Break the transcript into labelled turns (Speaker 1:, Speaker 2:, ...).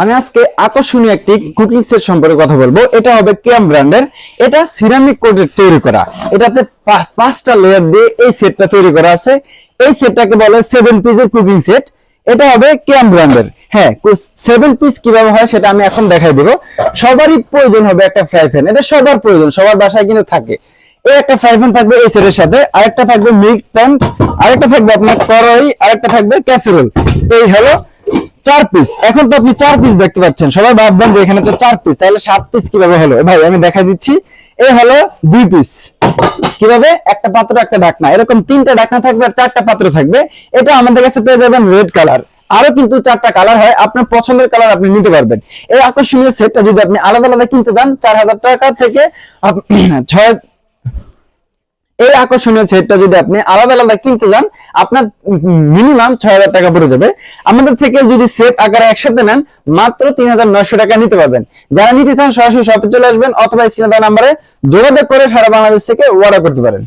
Speaker 1: আমি আজকে আকর্ষণীয় একটি কুকিং সেট সম্পর্কে কথা বলবো। এটা হবে কেয়াম ব্র্যান্ডের। এটা সিরামিক কোটের তৈরি করা। এটাতে 5টা লেয়ার দিয়ে এই সেটটা তৈরি করা আছে। এই সেটটাকে বলে 7 পিসের কুকিং সেট। এটা হবে কেয়াম ব্র্যান্ডের। হ্যাঁ, 7 পিস কিভাবে হয় সেটা আমি এখন দেখাই দেব। সবারই প্রয়োজন হবে একটা ফ্রাই প্যান। এটা সবার প্রয়োজন, সবার বাসায় কিন্তু থাকে। এই একটা ফ্রাই প্যান থাকবে এই সেটের সাথে, আরেকটা থাকবে মিল্ক প্যান, আরেকটা থাকবে আপনার কড়াই, আরেকটা থাকবে ক্যাসেরোল। এই হলো 4 পিস। এখন তো আপনি 4 পিস দেখতে পাচ্ছেন, সবাই ভাববেন যে এখানে তো 4 পিস, তাহলে 7 পিস কিভাবে হলো? ভাই আমি দেখাই দিচ্ছি। এই হলো 2 পিস। কিভাবে? একটা পাত্র, একটা ঢাকনা, এরকম 3টা ঢাকনা থাকবে আর 4টা পাত্র থাকবে। এটা আমাদের কাছে পেয়ে যাবেন রেড কালার। আরো কিন্তু 4টা কালার হয়, আপনার পছন্দের কালার আপনি নিতে পারবেন। এই আকর্ষণীয় সেটটা যদি আপনি আলাদা আলাদা কিনতে যান 4000 টাকা থেকে 6 এই আকর্ষণীয় সেটটা যদি আপনি আলাদা আলাদা কিনতে যান আপনার মিনিমাম 6000 টাকা পড়ে যাবে। আমাদের থেকে যদি সেট আকারে একসাথে নেন মাত্র 3900 টাকা নিতে পারবেন। যারা নিতে চান সরাসরি শপে চলে আসবেন অথবা স্ক্রিনে দেওয়া নম্বরে যোগাযোগ করে সারা বাংলাদেশ থেকে অর্ডার করতে পারেন।